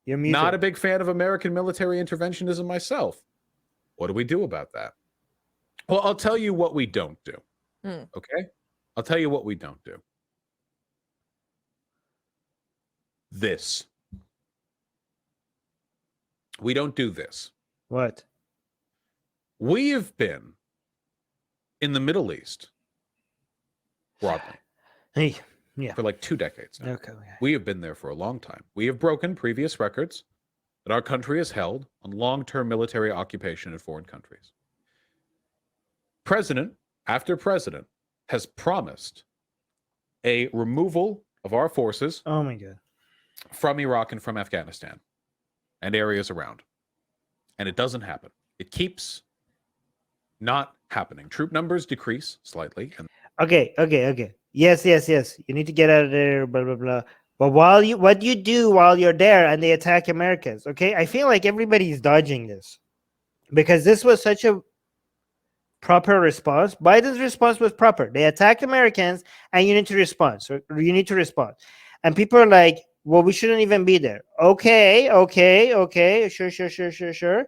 You're muted. Not a big fan of American military interventionism myself. What do we do about that? Well, I'll tell you what we don't do. Okay? I'll tell you what we don't do. This. We don't do this. What? We have been in the Middle East broadly. Hey, yeah. For like 2 decades now. Okay. We have been there for a long time. We have broken previous records that our country has held on long-term military occupation in foreign countries. President after president has promised a removal of our forces Oh my God. from Iraq and from Afghanistan and areas around. And it doesn't happen. It keeps not happening. Troop numbers decrease slightly. And Okay. Yes. You need to get out of there, blah, blah, blah. But what you do while you're there and they attack Americans, okay? I feel like everybody's dodging this because this was such a proper response. Biden's response was proper. They attack Americans and you need to respond. So you need to respond. And people are like, well, we shouldn't even be there. Okay. Sure.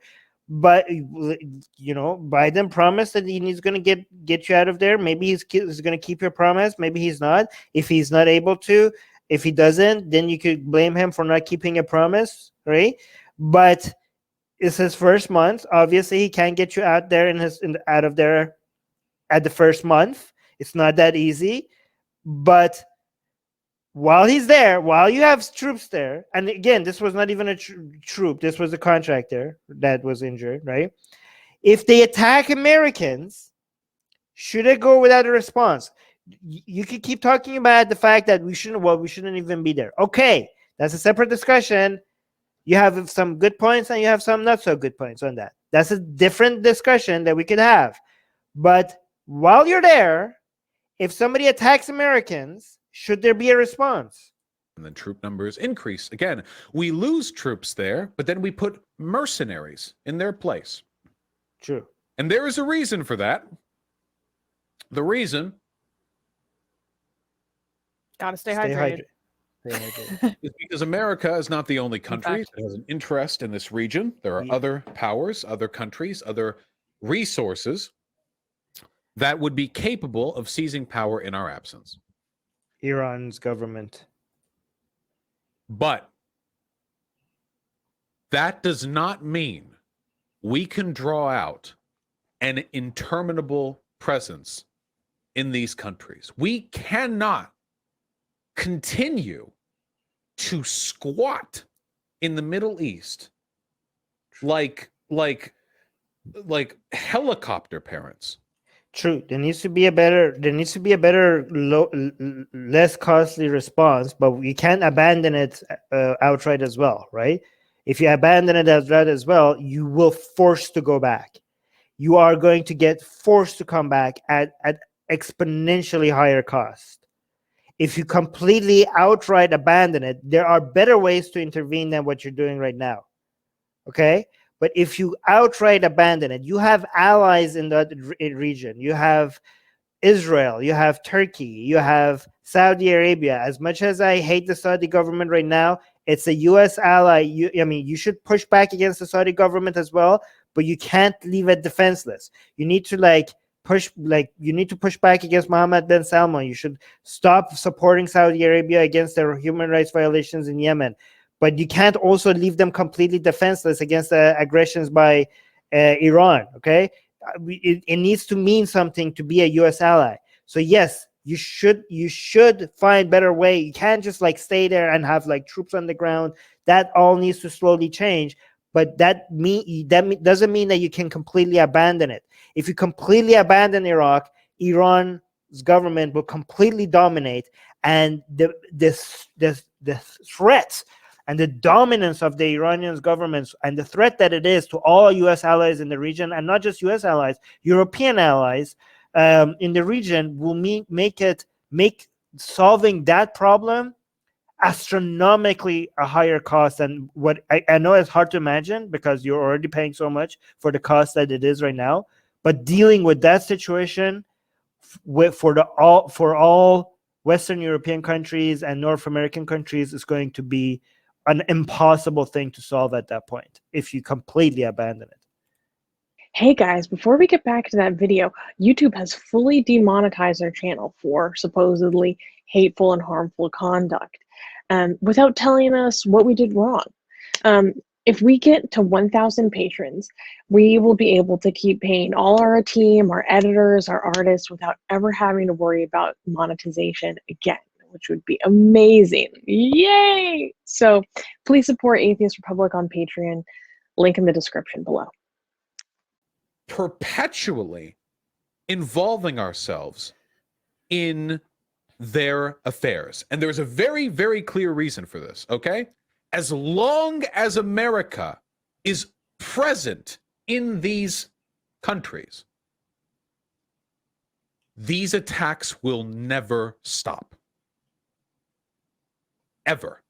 But, Biden promised that he's going to get you out of there. Maybe he's going to keep your promise. Maybe he's not. If he's not able to, if he doesn't, then you could blame him for not keeping a promise, right? But it's his first month. Obviously, he can't get you out there out of there at the first month. It's not that easy. But while he's there, while you have troops there, and again, this was not even a troop. This was a contractor that was injured, right? If they attack Americans, should it go without a response? You could keep talking about the fact that we shouldn't even be there. Okay, that's a separate discussion. You have some good points and you have some not so good points on that. That's a different discussion that we could have. But while you're there, if somebody attacks Americans, should there be a response? And then troop numbers increase. Again, we lose troops there, but then we put mercenaries in their place. True. And there is a reason for that. The reason gotta stay hydrated. Is because America is not the only country that has an interest in this region. There are other powers, other countries, other resources that would be capable of seizing power in our absence. Iran's government. But that does not mean we can draw out an interminable presence in these countries. We cannot continue to squat in the Middle East like helicopter parents. True. There needs to be a better, less costly response, but we can't abandon it outright as well, right? If you abandon it outright as well, you will force to go back. You are going to get forced to come back at exponentially higher cost. If you completely outright abandon it, there are better ways to intervene than what you're doing right now. Okay? But if you outright abandon it, you have allies in that region. You have Israel, you have Turkey, you have Saudi Arabia. As much as I hate the Saudi government right now, it's a U.S. ally. You should push back against the Saudi government as well, but you can't leave it defenseless. You need to push back against Mohammed bin Salman. You should stop supporting Saudi Arabia against their human rights violations in Yemen. But you can't also leave them completely defenseless against the aggressions by Iran, okay? It needs to mean something to be a U.S. ally. So yes, you should find better way. You can't just stay there and have troops on the ground. That all needs to slowly change. But that doesn't mean that you can completely abandon it. If you completely abandon Iraq, Iran's government will completely dominate, and the threats and the dominance of the Iranian government and the threat that it is to all U.S. allies in the region, and not just U.S. allies, European allies in the region, will make solving that problem astronomically a higher cost than what I know it's hard to imagine because you're already paying so much for the cost that it is right now. But dealing with that situation for all Western European countries and North American countries is going to be an impossible thing to solve at that point if you completely abandon it. Hey guys, before we get back to that video, YouTube has fully demonetized our channel for supposedly hateful and harmful conduct, without telling us what we did wrong. If we get to 1,000 patrons, we will be able to keep paying all our team, our editors, our artists without ever having to worry about monetization again, which would be amazing. Yay! So please support Atheist Republic on Patreon. Link in the description below. Perpetually involving ourselves in their affairs. And there's a very, very clear reason for this, okay? As long as America is present in these countries, these attacks will never stop. Ever.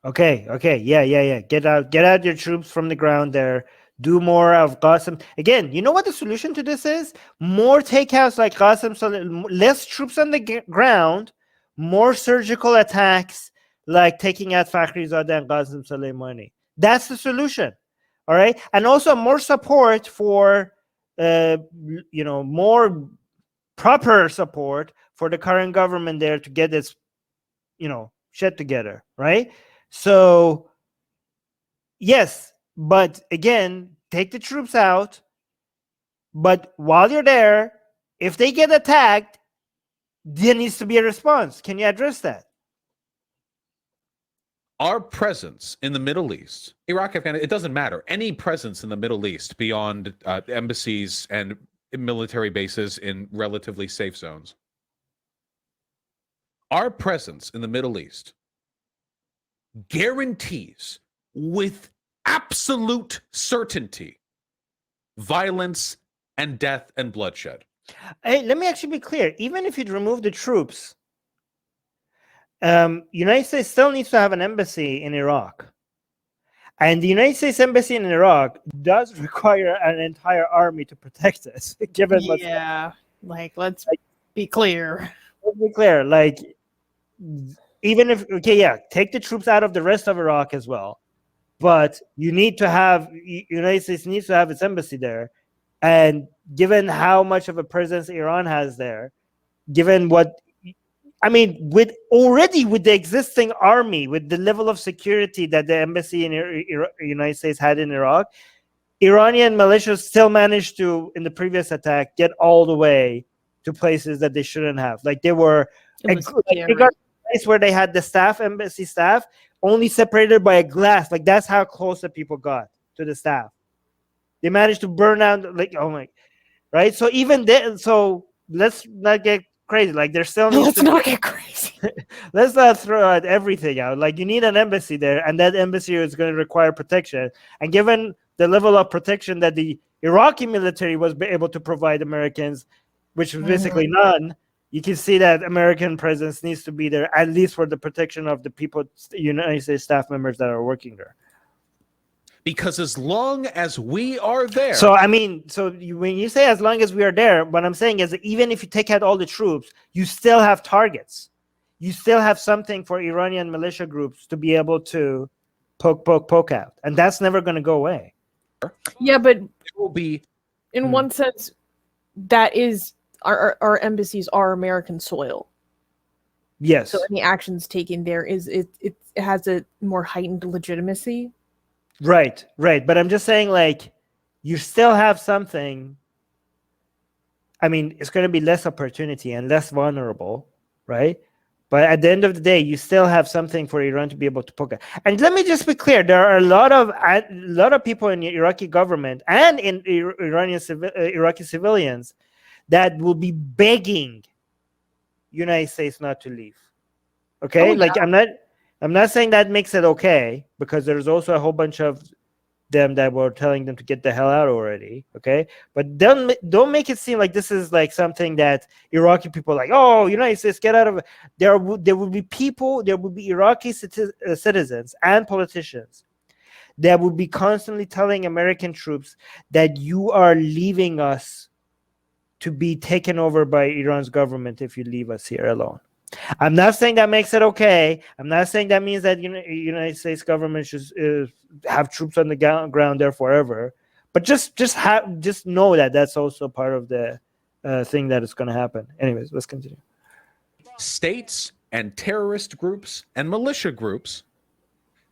Okay, yeah. Get out your troops from the ground there. Do more of Qasem. Again, you know what the solution to this is? More takeouts like Qasem, less troops on the ground, more surgical attacks like taking out Fakhrizadeh and Qasem Soleimani. That's the solution. All right? And also more support for, more proper support for the current government there to get its, shit together, right? So, yes, but again, take the troops out. But while you're there, if they get attacked, there needs to be a response. Can you address that? Our presence in the Middle East, Iraq, Afghanistan, it doesn't matter. Any presence in the Middle East beyond embassies and military bases in relatively safe zones. Our presence in the Middle East guarantees with absolute certainty violence and death and bloodshed. Hey, let me actually be clear. Even if you'd remove the troops, United States still needs to have an embassy in Iraq. And the United States embassy in Iraq does require an entire army to protect us. Given let's be clear. Let's be clear. Like, even if, take the troops out of the rest of Iraq as well. But you need to have, United States needs to have its embassy there. And given how much of a presence Iran has there, given what, with the existing army, with the level of security that the embassy in United States had in Iraq, Iranian militias still managed to, in the previous attack, get all the way to places that they shouldn't have. Like they got a place where they had the embassy staff, only separated by a glass. Like that's how close the people got to the staff. They managed to burn out, right? So even then, so let's not get crazy. Like there's still let's not get crazy. Let's not throw out everything out. Like you need an embassy there, and that embassy is going to require protection. And given the level of protection that the Iraqi military was able to provide Americans, which was basically none, you can see that American presence needs to be there, at least for the protection of the people, United States staff members that are working there. Because as long as we are there. So, when you say as long as we are there, what I'm saying is that even if you take out all the troops, you still have targets. You still have something for Iranian militia groups to be able to poke out. And that's never going to go away. Yeah, but it will be. In one sense, that is, our embassies are American soil. Yes. So any actions taken there it has a more heightened legitimacy. Right. But I'm just saying, like, you still have something. It's going to be less opportunity and less vulnerable, right? But at the end of the day, you still have something for Iran to be able to poke at. And let me just be clear: there are a lot of people in the Iraqi government and in Iraqi civilians that will be begging United States not to leave. Okay, I'm not saying that makes it okay, because there's also a whole bunch of them that were telling them to get the hell out already. Okay, but don't make it seem like this is like something that Iraqi people are like, oh, United States, get out of it. There will be people, there will be Iraqi citizens and politicians that will be constantly telling American troops that you are leaving us to be taken over by Iran's government if you leave us here alone. I'm not saying that makes it okay. I'm not saying that means that United States government should have troops on the ground there forever. But just know that that's also part of the thing that is going to happen. Anyways, let's continue. States and terrorist groups and militia groups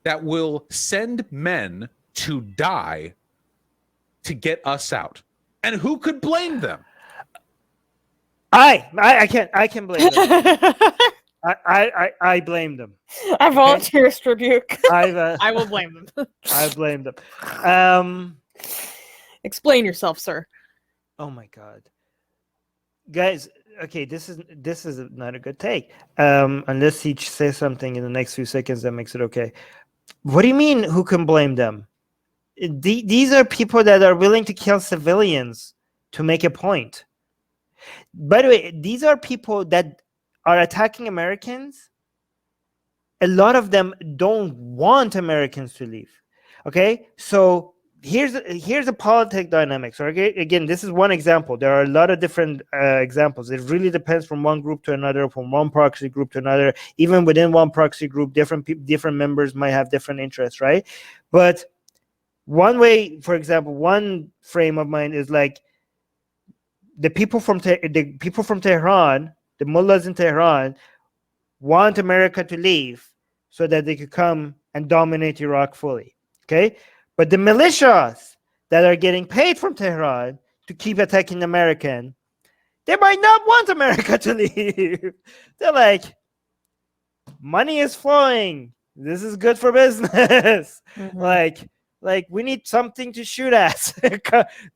that will send men to die to get us out. And who could blame them? I can blame them. I blame them. I volunteer rebuke. I will blame them. I blame them. Explain yourself, sir. Oh my God, guys. Okay, this is not a good take. Unless he says something in the next few seconds that makes it okay. What do you mean? Who can blame them? These are people that are willing to kill civilians to make a point. By the way, these are people that are attacking Americans. A lot of them don't want Americans to leave. Okay, so here's the politic dynamics. Okay, again, this is one example. There are a lot of different examples. It really depends from one group to another, from one proxy group to another. Even within one proxy group, different members might have different interests, right? But one way, for example, one frame of mind is like the people from Tehran, the mullahs in Tehran, want America to leave so that they could come and dominate Iraq fully. Okay, but the militias that are getting paid from Tehran to keep attacking American, they might not want America to leave. They're like, money is flowing. This is good for business. Mm-hmm. Like we need something to shoot at.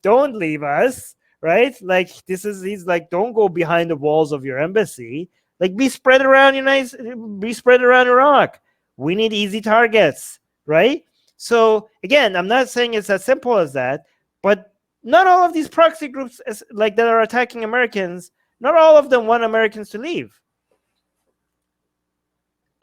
Don't leave us, right? Like he's like, don't go behind the walls of your embassy. Like be spread around Iraq. We need easy targets, right? So again, I'm not saying it's as simple as that, but not all of these proxy groups that are attacking Americans, not all of them want Americans to leave.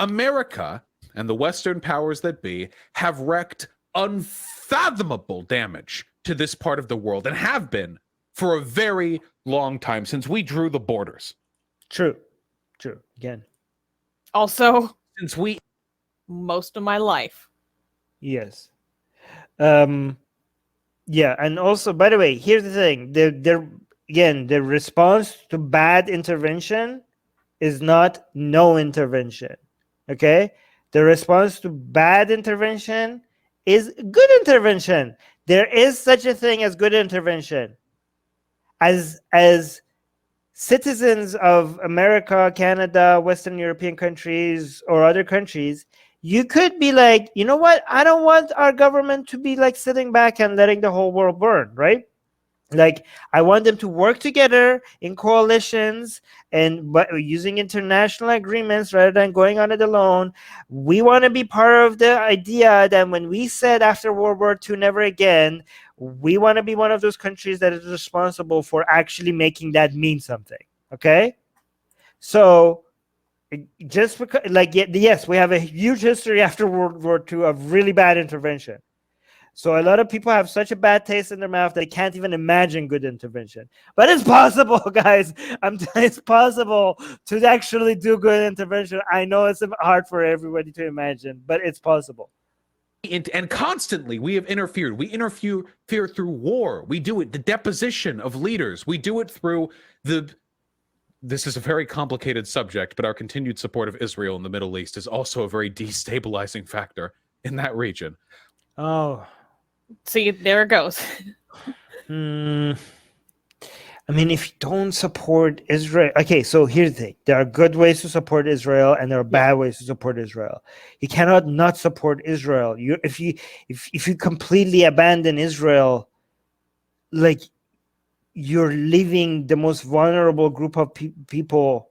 America and the Western powers that be have wreaked unfathomable damage to this part of the world and have been for a very long time since we drew the borders. True. Again. Also, since most of my life. Yes. Yeah, and also, by the way, here's the thing. The response to bad intervention is not no intervention. Okay? The response to bad intervention is good intervention. There is such a thing as good intervention. As citizens of America, Canada, Western European countries, or other countries, you could be like, you know what? I don't want our government to be like sitting back and letting the whole world burn, right? Like, I want them to work together in coalitions but using international agreements rather than going on it alone. We want to be part of the idea that when we said after World War II, never again, we want to be one of those countries that is responsible for actually making that mean something. Okay? So, just because, yes, we have a huge history after World War II of really bad intervention. So a lot of people have such a bad taste in their mouth that they can't even imagine good intervention. But it's possible, guys. It's possible to actually do good intervention. I know it's hard for everybody to imagine, but it's possible. And constantly we have interfered. We interfere through war. We do it, the deposition of leaders. We do it through this is a very complicated subject, but our continued support of Israel in the Middle East is also a very destabilizing factor in that region. Oh. See, there it goes. I mean, if you don't support Israel, okay, so here's the thing. There are good ways to support Israel and there are bad ways to support Israel. You cannot not support Israel. If you completely abandon Israel, like, you're leaving the most vulnerable group of people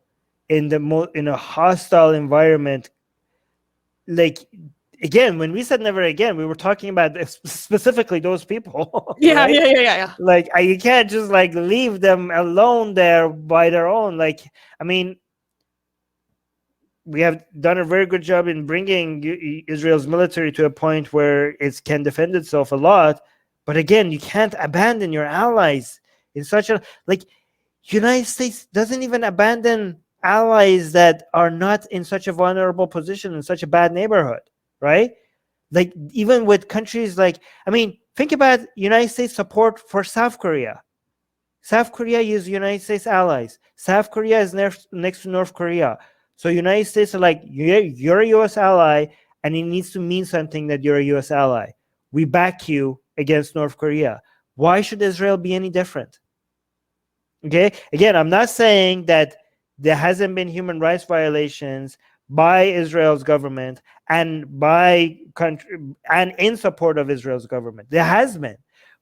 in a hostile environment. Like, again, when we said never again, we were talking about specifically those people. Yeah, right? yeah. Like, you can't just like leave them alone there by their own. Like, I mean, we have done a very good job in bringing Israel's military to a point where it can defend itself a lot. But again, you can't abandon your allies in such a, like, United States doesn't even abandon allies that are not in such a vulnerable position, in such a bad neighborhood, right? Like even with countries like, I mean, think about United States support for South Korea. South Korea is United States allies. South Korea is next to North Korea. So United States are like, you're a U.S. ally, and it needs to mean something that you're a U.S. ally. We back you against North Korea. Why should Israel be any different? Okay, again, I'm not saying that there hasn't been human rights violations by Israel's government and by country and in support of Israel's government. There has been,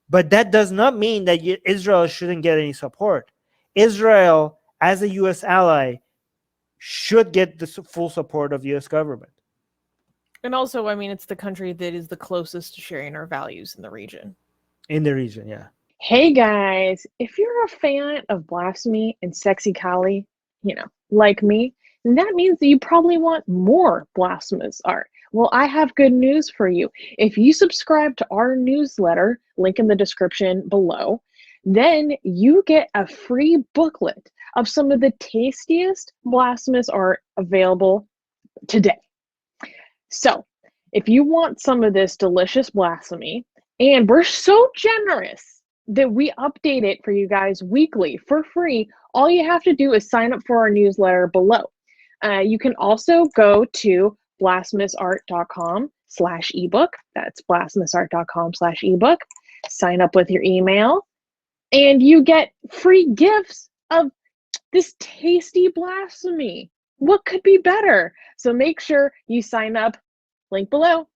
but that does not mean that Israel shouldn't get any support. Israel, as a U.S. ally, should get the full support of the U.S. government. And also, I mean, it's the country that is the closest to sharing our values in the region. In the region, yeah. Hey guys, if you're a fan of blasphemy and sexy Kali, like me, then that means that you probably want more blasphemous art. Well, I have good news for you. If you subscribe to our newsletter, link in the description below, then you get a free booklet of some of the tastiest blasphemous art available today. So, if you want some of this delicious blasphemy, and we're so generous that we update it for you guys weekly for free, all you have to do is sign up for our newsletter below. You can also go to blasphemousart.com/ebook. That's blasphemousart.com/ebook. Sign up with your email, and you get free gifts of this tasty blasphemy. What could be better? So make sure you sign up. Link below.